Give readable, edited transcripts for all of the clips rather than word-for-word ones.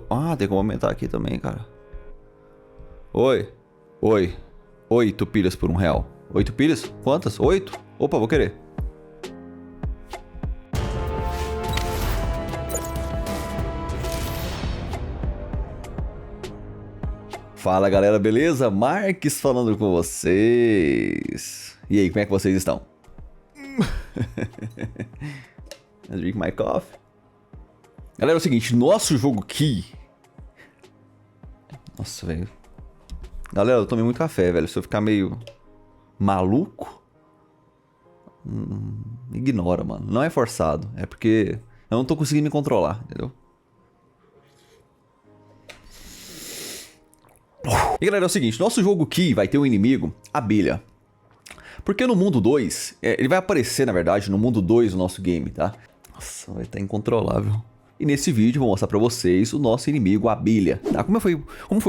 Ah, tem como aumentar aqui também, cara. Oi. Oi. 8 pilhas por R$1. 8 pilhas? Quantas? 8? Opa, vou querer. Fala galera, beleza? Marques falando com vocês. E aí, como é que vocês estão? Drink my coffee. Galera, é o seguinte, nosso jogo aqui... Nossa, velho. Galera, eu tomei muito café, velho. Se eu ficar meio maluco... ignora, mano. Não é forçado. É porque eu não tô conseguindo me controlar, entendeu? E galera, é o seguinte, nosso jogo aqui vai ter um inimigo, abelha. Porque no mundo 2, ele vai aparecer na verdade no mundo 2 do nosso game, tá? Nossa, vai estar incontrolável. E nesse vídeo eu vou mostrar pra vocês o nosso inimigo, a abelha, tá? Como foi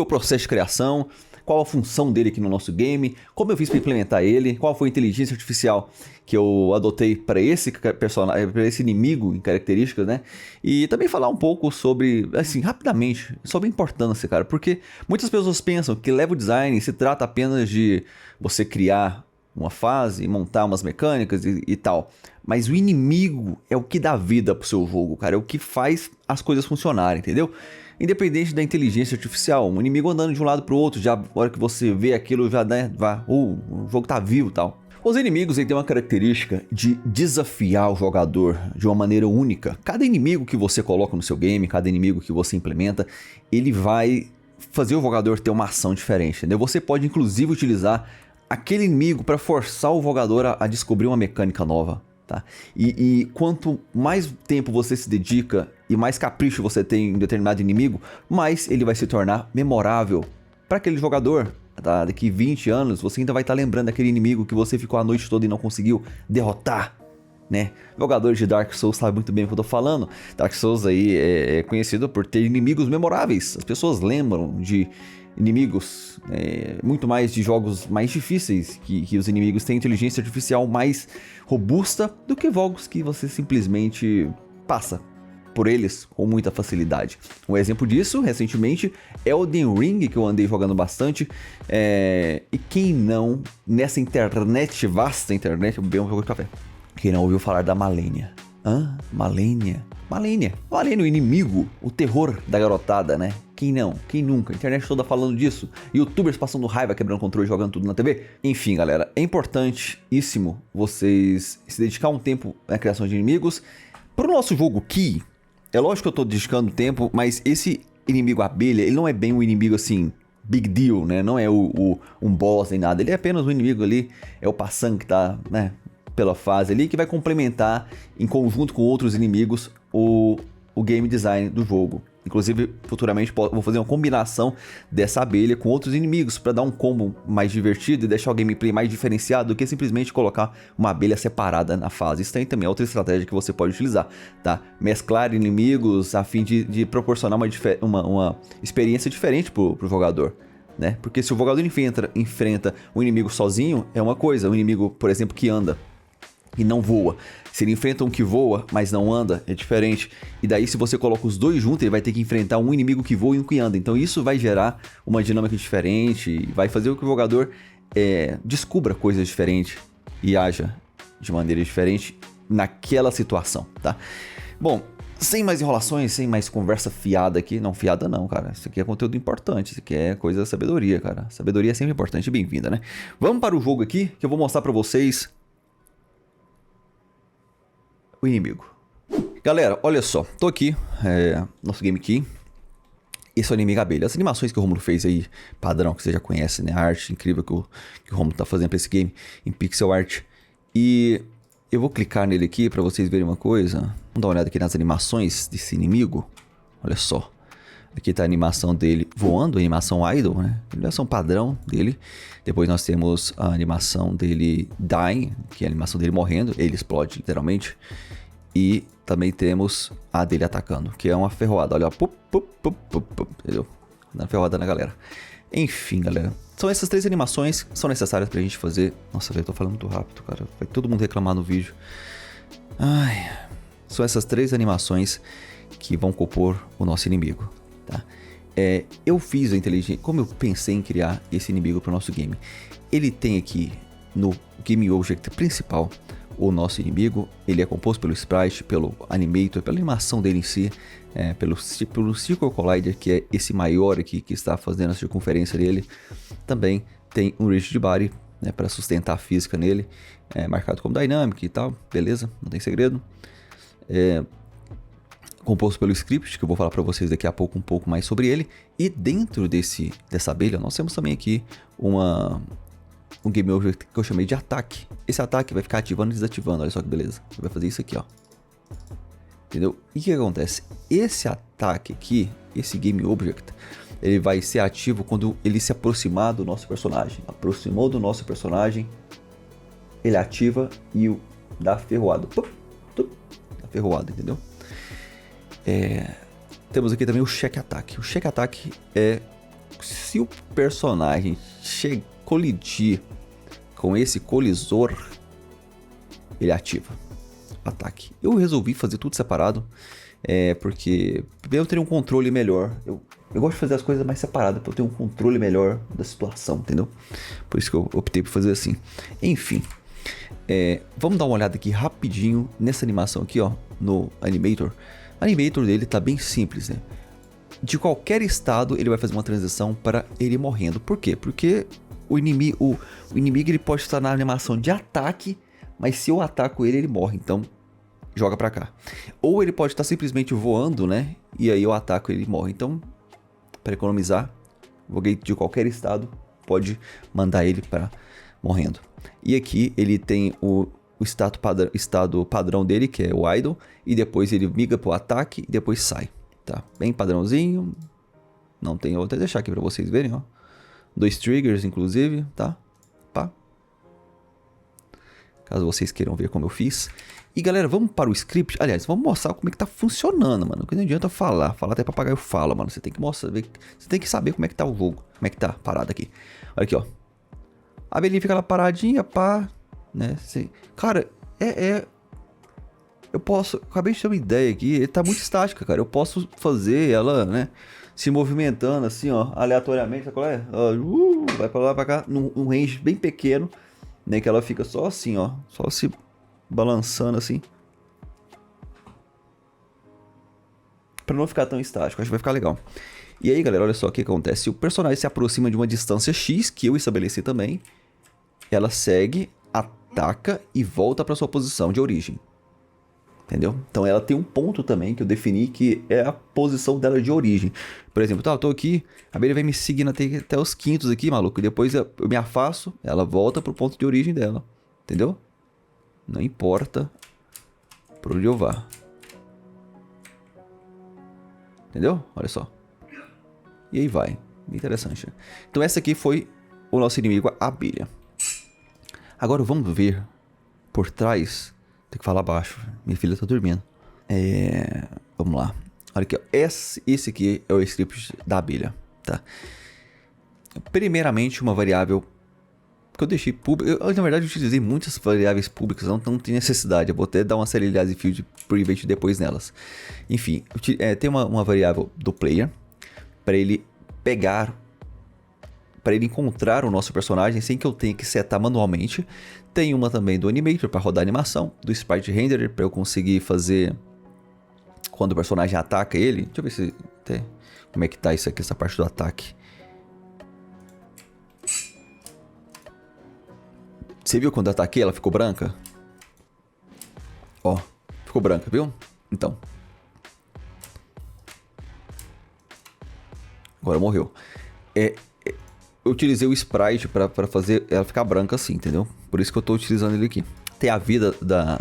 o processo de criação, qual a função dele aqui no nosso game, como eu fiz para implementar ele, qual foi a inteligência artificial que eu adotei para esse personagem, para esse inimigo em características, né? E também falar um pouco sobre, assim, rapidamente, sobre a importância, cara, porque muitas pessoas pensam que level design se trata apenas de você criar uma fase, montar umas mecânicas e tal. Mas o inimigo é o que dá vida pro seu jogo, cara, é o que faz as coisas funcionarem, entendeu? Independente da inteligência artificial, um inimigo andando de um lado pro outro, já na hora que você vê aquilo, já dá, o jogo tá vivo e tal. Os inimigos têm uma característica de desafiar o jogador de uma maneira única. Cada inimigo que você coloca no seu game, cada inimigo que você implementa, ele vai fazer o jogador ter uma ação diferente, entendeu? Você pode inclusive utilizar aquele inimigo para forçar o jogador a descobrir uma mecânica nova. Tá? E quanto mais tempo você se dedica e mais capricho você tem em determinado inimigo, mais ele vai se tornar memorável para aquele jogador. Tá? Daqui 20 anos você ainda vai estar lembrando daquele inimigo que você ficou a noite toda e não conseguiu derrotar, né? Jogadores de Dark Souls sabem muito bem o que eu tô falando. Dark Souls aí é conhecido por ter inimigos memoráveis. As pessoas lembram de inimigos, muito mais de jogos mais difíceis, que os inimigos têm inteligência artificial mais robusta do que jogos que você simplesmente passa por eles com muita facilidade. Um exemplo disso, recentemente, é o Elden Ring, que eu andei jogando bastante, e quem não, nessa internet, vasta internet, eu bebi um jogo de café, quem não ouviu falar da Malenia? Malenia? Malenia, o inimigo, o terror da garotada, né? Quem não? Quem nunca? A internet toda falando disso. Youtubers passando raiva, quebrando controle, jogando tudo na TV. Enfim, galera, é importantíssimo vocês se dedicar um tempo na criação de inimigos. Pro nosso jogo aqui, é lógico que eu tô dedicando tempo, mas esse inimigo abelha, ele não é bem um inimigo assim, big deal, né? Não é um boss nem nada. Ele é apenas um inimigo ali, é o passant que tá, né, pela fase ali, que vai complementar em conjunto com outros inimigos o game design do jogo. Inclusive, futuramente vou fazer uma combinação dessa abelha com outros inimigos para dar um combo mais divertido e deixar o gameplay mais diferenciado do que simplesmente colocar uma abelha separada na fase. Isso tem também outra estratégia que você pode utilizar, tá? Mesclar inimigos a fim de proporcionar uma experiência diferente pro jogador, né? Porque se o jogador enfrenta um inimigo sozinho, é uma coisa. Um inimigo, por exemplo, que anda e não voa. Se ele enfrenta um que voa, mas não anda, é diferente. E daí, se você coloca os dois juntos, ele vai ter que enfrentar um inimigo que voa e um que anda. Então isso vai gerar uma dinâmica diferente, vai fazer com que o jogador descubra coisas diferentes e haja de maneira diferente naquela situação, tá? Bom, sem mais enrolações, sem mais conversa fiada aqui. Não, fiada não, cara. Isso aqui é conteúdo importante. Isso aqui é coisa da sabedoria, cara. Sabedoria é sempre importante e bem-vinda, né? Vamos para o jogo aqui, que eu vou mostrar pra vocês o inimigo. Galera, olha só, tô aqui, nosso game aqui. Esse é o inimigo abelha. As animações que o Romulo fez aí, padrão, que você já conhece, né? A arte incrível que o Romulo tá fazendo pra esse game, em pixel art. E eu vou clicar nele aqui pra vocês verem uma coisa. Vamos dar uma olhada aqui nas animações desse inimigo. Olha só. Aqui tá a animação dele voando, a animação idle, né? A animação padrão dele. Depois nós temos a animação dele dying, que é a animação dele morrendo. Ele explode, literalmente. E também temos a dele atacando, que é uma ferroada. Olha, pup, pup, pup, pup, pup, entendeu? Dando ferroada na galera. Enfim, galera. São essas três animações que são necessárias pra gente fazer. Nossa, velho, eu tô falando muito rápido, cara. Vai todo mundo reclamar no vídeo. Ai. São essas 3 animações que vão compor o nosso inimigo, tá? Eu fiz a inteligência, como eu pensei em criar esse inimigo para o nosso game. Ele tem aqui no Game Object principal o nosso inimigo. Ele é composto pelo sprite, pelo animator, pela animação dele em si, pelo Circle Collider, que é esse maior aqui que está fazendo a circunferência dele. Também tem um Rigid Body, né, para sustentar a física nele, marcado como Dynamic e tal, beleza, não tem segredo. Composto pelo script, que eu vou falar para vocês daqui a pouco um pouco mais sobre ele. E dentro dessa abelha, nós temos também aqui um Game Object que eu chamei de ataque. Esse ataque vai ficar ativando e desativando, olha só que beleza. Vai fazer isso aqui, ó. Entendeu? E o que acontece? Esse ataque aqui, esse Game Object, ele vai ser ativo quando ele se aproximar do nosso personagem. Aproximou do nosso personagem, ele ativa e dá ferroada. Dá ferroada, entendeu? Temos aqui também o check attack. O check attack é se o personagem colidir com esse colisor, ele ativa o ataque. Eu resolvi fazer tudo separado, porque eu teria um controle melhor. Eu gosto de fazer as coisas mais separadas para eu ter um controle melhor da situação, entendeu? Por isso que eu optei por fazer assim. Enfim, vamos dar uma olhada aqui rapidinho nessa animação aqui, ó, no Animator. O Animator dele tá bem simples, né? De qualquer estado ele vai fazer uma transição para ele morrendo. Por quê? Porque o inimigo ele pode estar na animação de ataque, mas se eu ataco ele morre, então joga pra cá. Ou ele pode estar simplesmente voando, né? E aí eu ataco ele morre. Então, para economizar, de qualquer estado pode mandar ele para morrendo. E aqui ele tem o estado padrão dele, que é o idle, e depois ele migra pro ataque e depois sai, tá? Bem padrãozinho. Não tem, eu vou até deixar aqui para vocês verem, ó. 2 triggers, inclusive, tá? Pá. Caso vocês queiram ver como eu fiz. E galera, vamos para o script. Aliás, vamos mostrar como é que tá funcionando, mano. Porque não adianta falar até papagaio fala, mano. Você tem que mostrar, você tem que saber como é que tá o jogo. Como é que tá parado aqui. Olha aqui, ó. A abelhinha fica lá paradinha, pá, né? Cara, eu posso, acabei de ter uma ideia aqui. Ele tá muito estática, cara. Eu posso fazer ela, né, se movimentando assim, ó, aleatoriamente, sabe qual é? Vai pra lá, pra cá, num range bem pequeno, né, que ela fica só assim, ó, só se balançando assim, pra não ficar tão estático. Acho que vai ficar legal. E aí, galera, olha só o que acontece. Se o personagem se aproxima de uma distância X, que eu estabeleci também, ela segue, ataca e volta para sua posição de origem. Entendeu? Então ela tem um ponto também que eu defini que é a posição dela de origem. Por exemplo, eu tô aqui, a abelha vai me seguindo até os quintos aqui, maluco. E depois eu me afasto, ela volta pro ponto de origem dela. Entendeu? Não importa por onde eu vá. Entendeu? Olha só. E aí vai. Interessante. Então essa aqui foi o nosso inimigo, a abelha. Agora vamos ver por trás. Tem que falar baixo. Minha filha tá dormindo. Vamos lá. Olha aqui, ó. Esse aqui é o script da abelha, tá? Primeiramente, uma variável que eu deixei pública. Eu, na verdade, utilizei muitas variáveis públicas, não tem necessidade. Eu vou até dar uma serialized field private depois nelas. Enfim, tem uma variável do player para ele pegar, para ele encontrar o nosso personagem sem que eu tenha que setar manualmente. Tem uma também do Animator para rodar a animação, do Sprite Renderer para eu conseguir fazer quando o personagem ataca ele. Deixa eu ver se tem, como é que tá isso aqui, essa parte do ataque. Você viu quando eu ataquei ela ficou branca? Ó, ficou branca, viu? Então. Agora morreu. Eu utilizei o Sprite para fazer ela ficar branca assim, entendeu? Por isso que eu tô utilizando ele aqui. Tem a vida da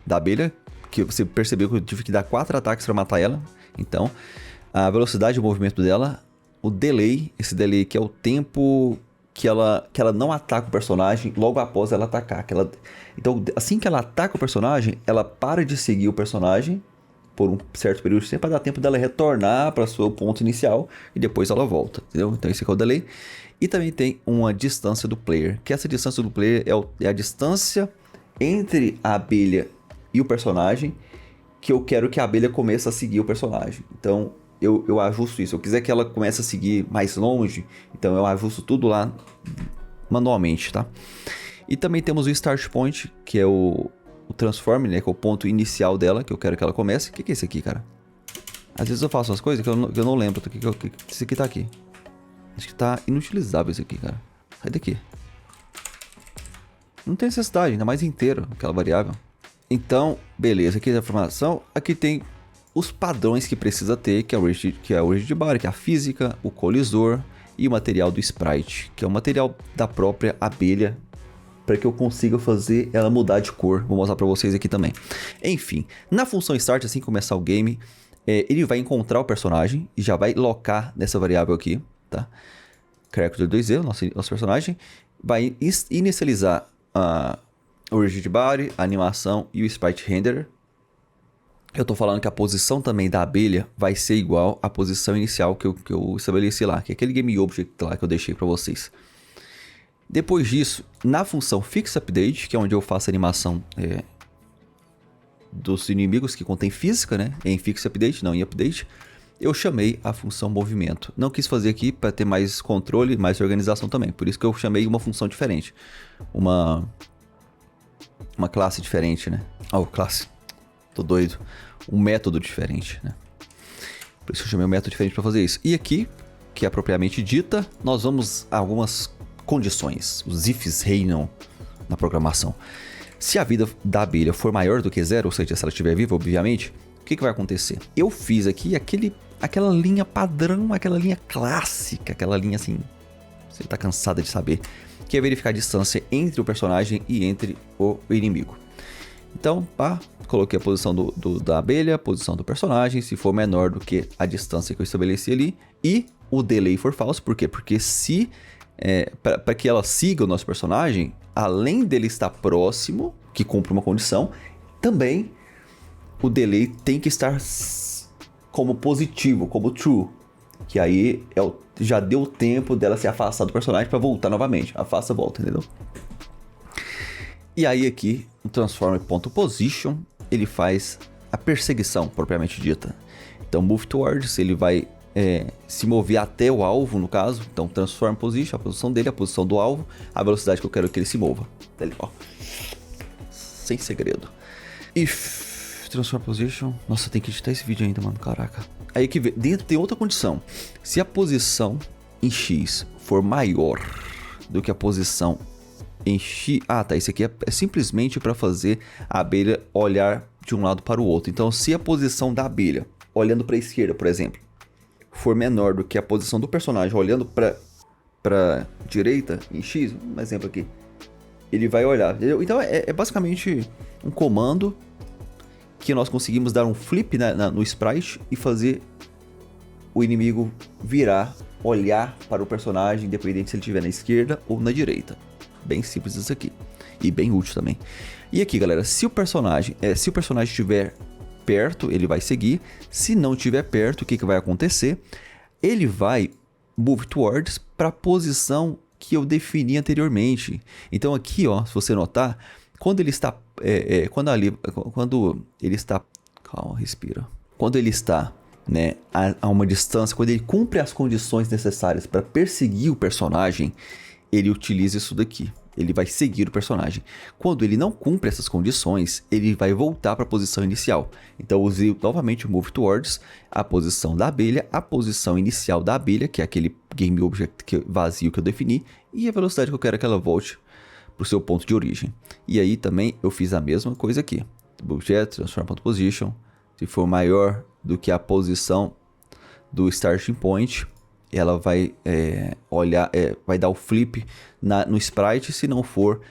abelha, que você percebeu que eu tive que dar 4 ataques para matar ela. Então, a velocidade de movimento dela, o delay, esse delay que é o tempo que ela não ataca o personagem logo após ela atacar. Então, assim que ela ataca o personagem, ela para de seguir o personagem por um certo período de tempo para dar tempo dela retornar para o seu ponto inicial e depois ela volta, entendeu? Então esse aqui é o delay. E também tem uma distância do player, que essa distância do player é a distância entre a abelha e o personagem que eu quero que a abelha comece a seguir o personagem. Então, eu ajusto isso. Se eu quiser que ela comece a seguir mais longe, então eu ajusto tudo lá manualmente, tá? E também temos o Start Point, que é o Transform, né? Que é o ponto inicial dela, que eu quero que ela comece. O que é esse aqui, cara? Às vezes eu faço umas coisas que eu não lembro. Esse aqui tá aqui. Acho que tá inutilizável esse aqui, cara. Sai daqui. Não tem necessidade, ainda mais inteiro, aquela variável. Então, beleza. Aqui a informação. Aqui tem os padrões que precisa ter, que é o Rigid Body, que é a física, o colisor e o material do Sprite, que é o material da própria abelha, para que eu consiga fazer ela mudar de cor. Vou mostrar para vocês aqui também. Enfim, na função Start, assim que começar o game, ele vai encontrar o personagem e já vai locar nessa variável aqui, tá? Character 2D, nosso personagem, vai inicializar o Rigid Body, a animação e o Sprite Renderer. Eu tô falando que a posição também da abelha vai ser igual à posição inicial que eu estabeleci lá, que é aquele Game Object lá que eu deixei para vocês. Depois disso, na função Fix Update, que é onde eu faço a animação dos inimigos que contém física, né? Em Fix Update, não em Update, eu chamei a função Movimento. Não quis fazer aqui para ter mais controle, mais organização também. Por isso que eu chamei uma função diferente. Uma classe diferente, né? Classe. Tô doido. Um método diferente, né? Por isso que eu chamei um método diferente para fazer isso. E aqui, que é propriamente dita, nós vamos a algumas condições. Os ifs reinam na programação. Se a vida da abelha for maior do que 0, ou seja, se ela estiver viva, obviamente, o que vai acontecer? Eu fiz aqui aquela linha padrão, aquela linha clássica, aquela linha assim, você tá cansada de saber, que é verificar a distância entre o personagem e entre o inimigo. Então, coloquei a posição da abelha, a posição do personagem, se for menor do que a distância que eu estabeleci ali, e o delay for false, por quê? Porque se para que ela siga o nosso personagem, além dele estar próximo, que cumpre uma condição, também o delay tem que estar como positivo, como true, que aí já deu tempo dela se afastar do personagem para voltar novamente. Afasta, volta, entendeu? E aí aqui, o Transform.Position, ele faz a perseguição propriamente dita. Então, Move Towards, ele vai se mover até o alvo, no caso. Então, Transform Position, a posição dele, a posição do alvo, a velocidade que eu quero que ele se mova. Ali, ó. Sem segredo. If Transform Position. Nossa, tem que editar esse vídeo ainda, mano. Caraca. Aí que dentro tem outra condição. Se a posição em X for maior do que a posição em X... tá. Isso aqui é simplesmente para fazer a abelha olhar de um lado para o outro. Então, se a posição da abelha, olhando para a esquerda, por exemplo, for menor do que a posição do personagem olhando para direita, em X, um exemplo aqui, ele vai olhar. Entendeu? Então é basicamente um comando que nós conseguimos dar um flip no sprite e fazer o inimigo virar, olhar para o personagem, independente se ele estiver na esquerda ou na direita. Bem simples isso aqui. E bem útil também. E aqui, galera, se o personagem estiver perto, ele vai seguir. Se não estiver perto, o que vai acontecer? Ele vai move towards para a posição que eu defini anteriormente. Então aqui, ó, se você notar, quando ele está quando ele está, calma, respira. Quando ele está, né, a uma distância, quando ele cumpre as condições necessárias para perseguir o personagem, ele utiliza isso daqui. Ele vai seguir o personagem. Quando ele não cumpre essas condições, ele vai voltar para a posição inicial. Então eu usei novamente o Move Towards, a posição da abelha, a posição inicial da abelha, que é aquele Game Object vazio que eu defini, e a velocidade que eu quero que ela volte para o seu ponto de origem. E aí também eu fiz a mesma coisa aqui. Objeto, Transform.Position. Se for maior do que a posição do Starting Point, ela vai olhar, vai dar o flip no sprite. Se não for,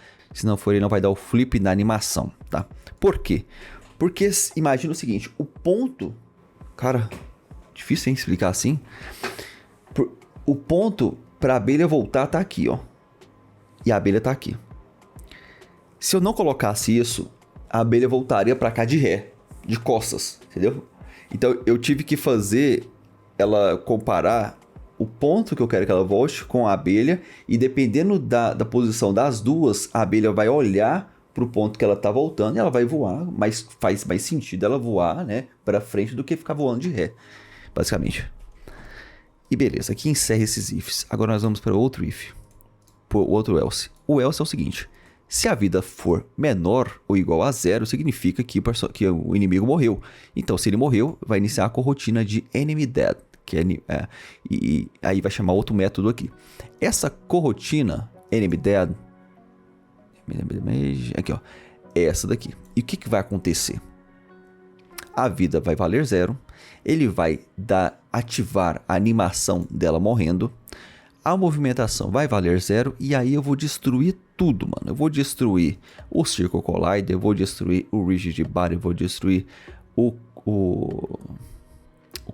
ele não vai dar o flip na animação, tá? Por quê? Porque imagina o seguinte, o ponto... Cara, difícil, hein, explicar assim. O ponto para a abelha voltar tá aqui, ó. E a abelha tá aqui. Se eu não colocasse isso, a abelha voltaria para cá de ré, de costas, entendeu? Então eu tive que fazer ela comparar o ponto que eu quero que ela volte com a abelha, e dependendo da posição das duas, a abelha vai olhar pro ponto que ela tá voltando e ela vai voar, mas faz mais sentido ela voar, né, pra frente do que ficar voando de ré, basicamente. E beleza, aqui encerra esses ifs. Agora nós vamos para outro if, o outro else. O else é o seguinte: se a vida for menor ou igual a 0, significa que o inimigo morreu. Então, se ele morreu, vai iniciar a corrotina de enemy dead, que e aí vai chamar outro método aqui. Essa corrotina enemy dead, aqui ó, é essa daqui. E o que vai acontecer? A vida vai valer 0, ele vai ativar a animação dela morrendo, a movimentação vai valer 0, e aí eu vou destruir tudo, mano. Eu vou destruir o Circle Collider, eu vou destruir o Rigid Body, eu vou destruir o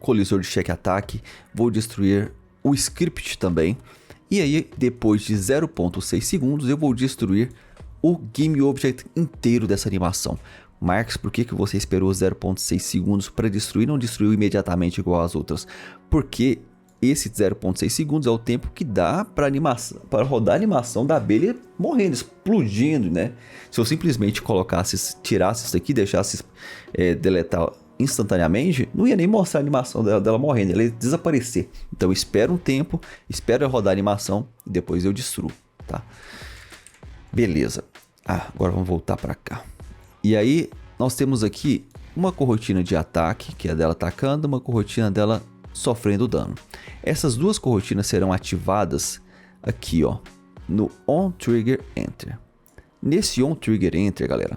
colisor de check ataque, vou destruir o script também. E aí, depois de 0.6 segundos, eu vou destruir o Game Object inteiro dessa animação. Marcos, por que você esperou 0.6 segundos para destruir e não destruiu imediatamente igual às outras? Porque esse 0.6 segundos é o tempo que dá para rodar a animação da abelha morrendo, explodindo, né? Se eu simplesmente tirasse isso aqui, deixasse deletar instantaneamente, não ia nem mostrar a animação dela morrendo, ela ia desaparecer. Então eu espero um tempo, espero rodar a animação e depois eu destruo, tá? Beleza. Agora vamos voltar para cá. E aí nós temos aqui uma corrotina de ataque, que é dela atacando, uma corrotina dela sofrendo dano. Essas duas corrotinas serão ativadas aqui, ó, no On Trigger Enter. Nesse On Trigger Enter, galera,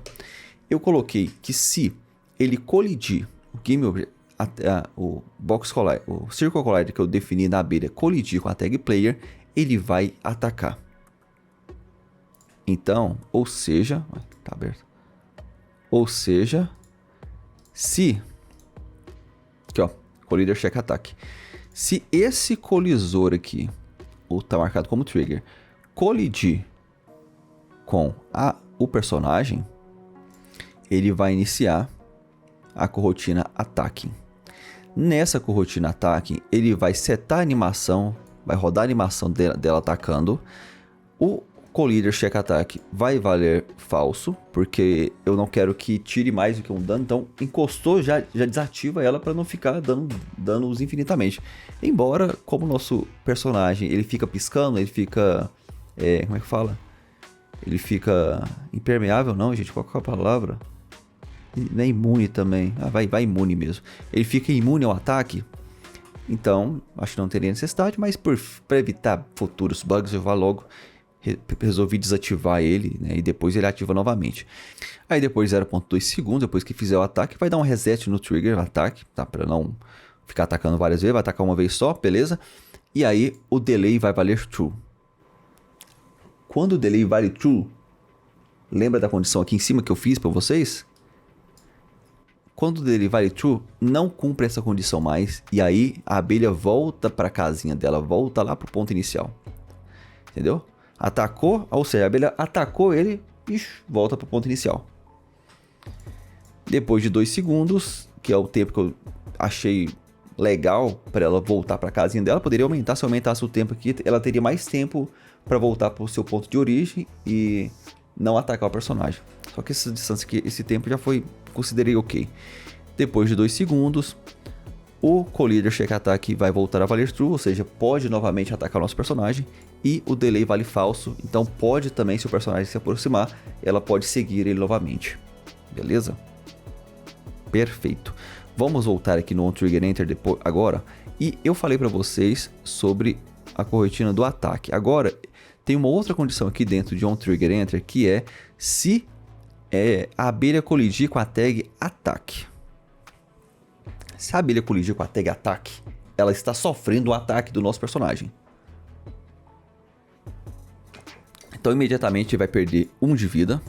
eu coloquei que se ele colidir o Box Collider, o Circle Collider que eu defini na abelha, colidir com a tag Player, ele vai atacar. Então, ou seja, tá aberto. Ou seja, se aqui, ó, Collider Check Attack. Se esse colisor aqui, ou tá marcado como trigger, colidir com o personagem, ele vai iniciar a corrotina Attacking. Nessa corrotina Attacking, ele vai setar a animação, vai rodar a animação dela atacando. O Collider Check Attack vai valer falso, porque eu não quero que tire mais do que um dano. Então, encostou, já desativa ela para não ficar dando danos infinitamente. Embora, como o nosso personagem, ele fica piscando, ele fica... como é que fala? Ele fica impermeável, não, gente? Qual que é a palavra? Não é imune também. Vai imune mesmo. Ele fica imune ao ataque. Então, acho que não teria necessidade, mas para evitar futuros bugs, eu vou logo... resolvi desativar ele, né, e depois ele ativa novamente. Aí depois 0.2 segundos, depois que fizer o ataque, vai dar um reset no trigger ataque, tá? Para não ficar atacando várias vezes, vai atacar uma vez só, beleza? E aí o delay vai valer true. Quando o delay vale true, lembra da condição aqui em cima que eu fiz para vocês? Quando o delay vale true, não cumpre essa condição mais, e aí a abelha volta para a casinha dela, volta lá pro ponto inicial. Entendeu? Atacou, ou seja, a abelha atacou ele e volta para o ponto inicial. Depois de 2 segundos, que é o tempo que eu achei legal para ela voltar para a casinha dela, poderia aumentar. Se eu aumentasse o tempo aqui, ela teria mais tempo para voltar para o seu ponto de origem e não atacar o personagem. Só que essa distância aqui, esse tempo já foi, considerei ok. Depois de 2 segundos, o Collider Check Attack vai voltar a valer true, ou seja, pode novamente atacar o nosso personagem. E o delay vale falso, então pode também, se o personagem se aproximar, ela pode seguir ele novamente. Beleza? Perfeito. Vamos voltar aqui no On Trigger Enter agora. E eu falei para vocês sobre a corretina do ataque. Agora, tem uma outra condição aqui dentro de On Trigger Enter, que é se a abelha colidir com a tag Attack. Se a abelha colidir com a tag Attack, ela está sofrendo um ataque do nosso personagem. Então, imediatamente vai perder 1 de vida.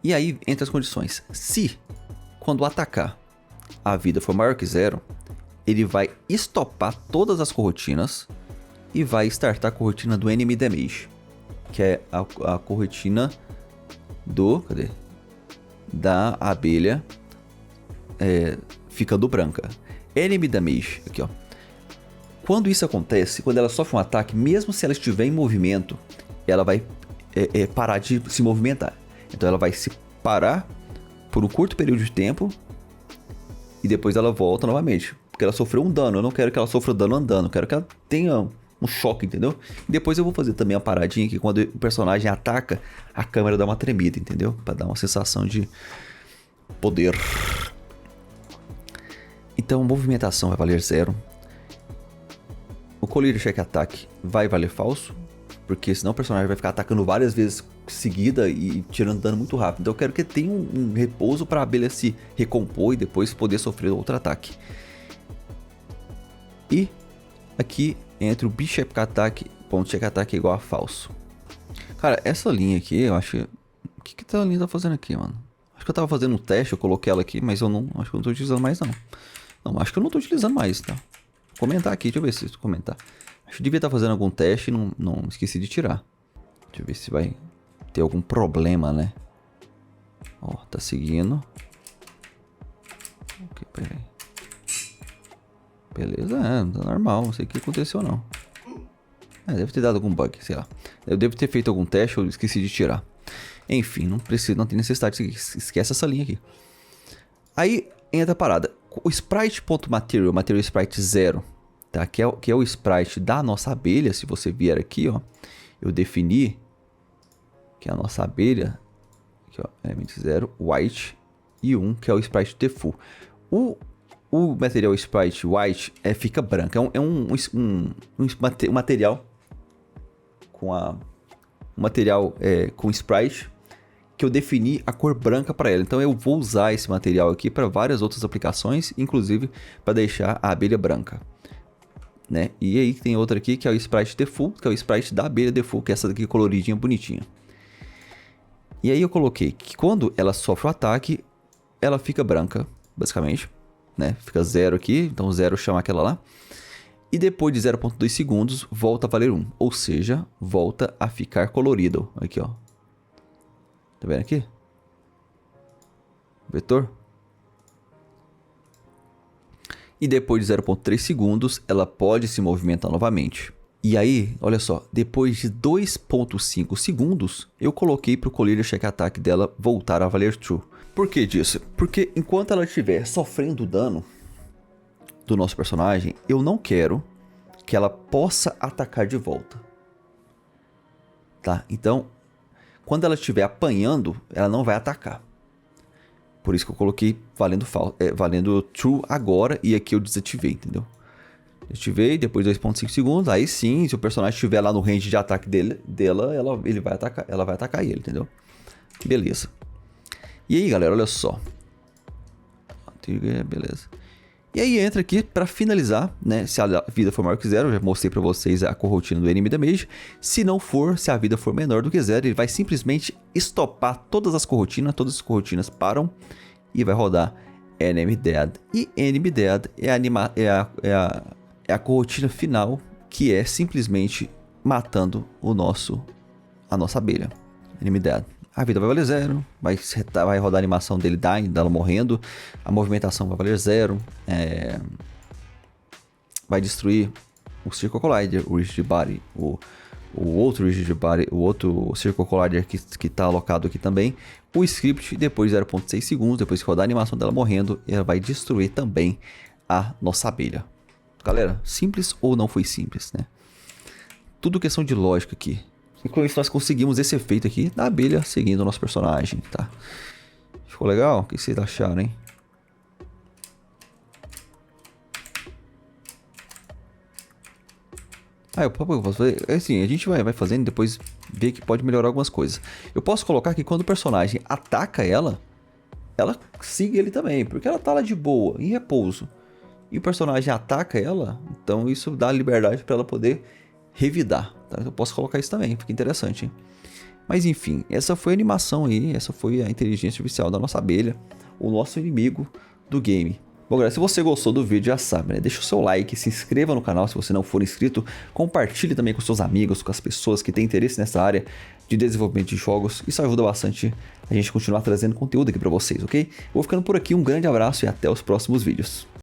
E aí, entre as condições, se quando atacar a vida for maior que 0, ele vai estopar todas as corrotinas e vai startar a corrotina do Enemy Damage, que é a corrotina da abelha ficando branca. Enemy Damage, aqui ó. Quando isso acontece, quando ela sofre um ataque, mesmo se ela estiver em movimento, ela vai parar de se movimentar. Então ela vai se parar por um curto período de tempo e depois ela volta novamente. Porque ela sofreu um dano, eu não quero que ela sofra dano andando, eu quero que ela tenha um choque, entendeu? E depois eu vou fazer também a paradinha que quando o personagem ataca, a câmera dá uma tremida, entendeu? Pra dar uma sensação de poder. Então, movimentação vai valer 0. O colírio check attack vai valer falso, porque senão o personagem vai ficar atacando várias vezes seguida e tirando dano muito rápido. Então eu quero que tenha um repouso para a abelha se recompor e depois poder sofrer outro ataque. E aqui entre o Bishop Attack, ponto check attack é igual a falso. Cara, essa linha aqui, eu acho... O que a linha tá fazendo aqui, mano? Acho que eu tava fazendo um teste, eu coloquei ela aqui, mas eu não... Acho que eu não tô utilizando mais, não. Não, acho que eu não tô utilizando mais, tá? Vou comentar aqui, deixa eu ver se comentar. Acho que devia estar fazendo algum teste e não esqueci de tirar. Deixa eu ver se vai ter algum problema, né? Ó, tá seguindo. Ok, peraí. Beleza, tá normal, não sei o que aconteceu não. Deve ter dado algum bug, sei lá. Eu devo ter feito algum teste, eu esqueci de tirar. Enfim, não tem necessidade de seguir. Esquece essa linha aqui. Aí entra a parada. O sprite.material, material sprite 0, tá? Que é o sprite da nossa abelha. Se você vier aqui, ó, eu defini que é a nossa abelha, aqui, ó, element 0, white e 1, que é o sprite default. O material sprite white fica branco. É um material com sprite que eu defini a cor branca para ela. Então eu vou usar esse material aqui para várias outras aplicações, inclusive para deixar a abelha branca, né? E aí tem outra aqui que é o sprite default, que é o sprite da abelha default, que é essa daqui coloridinha bonitinha. E aí eu coloquei que quando ela sofre o ataque, ela fica branca, basicamente, né? Fica 0 aqui, então 0 chama aquela lá. E depois de 0.2 segundos, volta a valer 1. Ou seja, volta a ficar colorido. Aqui, ó. Tá vendo aqui? Vetor. E depois de 0.3 segundos, ela pode se movimentar novamente. E aí, olha só, depois de 2.5 segundos, eu coloquei para o collider check attack dela voltar a valer true. Por que disso? Porque enquanto ela estiver sofrendo dano do nosso personagem, eu não quero que ela possa atacar de volta. Tá? Então, quando ela estiver apanhando, ela não vai atacar. Por isso que eu coloquei valendo true agora e aqui eu desativei, entendeu? Ativei, depois de 2.5 segundos, aí sim, se o personagem estiver lá no range de ataque dela, ela vai atacar ele, entendeu? Beleza. E aí, galera, olha só. Beleza. E aí entra aqui para finalizar, né? Se a vida for maior que 0, eu já mostrei para vocês a corotina do enemy damage. Se não for, se a vida for menor do que 0, ele vai simplesmente estopar todas as corotinas param e vai rodar enemy dead. E enemy dead é a corotina final, que é simplesmente matando a nossa abelha. Enemy dead. A vida vai valer 0, vai rodar a animação dele dying, dela morrendo, a movimentação vai valer 0, vai destruir o Circle Collider, o Rigid Body, o outro Rigid Body, o outro Circle Collider que está alocado aqui também, o script, depois de 0.6 segundos, depois que rodar a animação dela morrendo, ela vai destruir também a nossa abelha. Galera, simples ou não foi simples, né? Tudo questão de lógica aqui. E com isso nós conseguimos esse efeito aqui da abelha seguindo o nosso personagem, tá? Ficou legal? O que vocês acharam, hein? Eu posso fazer... Assim, a gente vai fazendo e depois vê que pode melhorar algumas coisas. Eu posso colocar que quando o personagem ataca ela siga ele também, porque ela tá lá de boa, em repouso. E o personagem ataca ela, então isso dá liberdade para ela poder revidar, tá? Eu posso colocar isso também, fica interessante, hein? Mas enfim, essa foi a animação aí, essa foi a inteligência artificial da nossa abelha, o nosso inimigo do game. Bom, galera, se você gostou do vídeo, já sabe, né? Deixa o seu like, se inscreva no canal se você não for inscrito, compartilhe também com seus amigos, com as pessoas que têm interesse nessa área de desenvolvimento de jogos, isso ajuda bastante a gente continuar trazendo conteúdo aqui pra vocês, ok? Vou ficando por aqui, um grande abraço e até os próximos vídeos.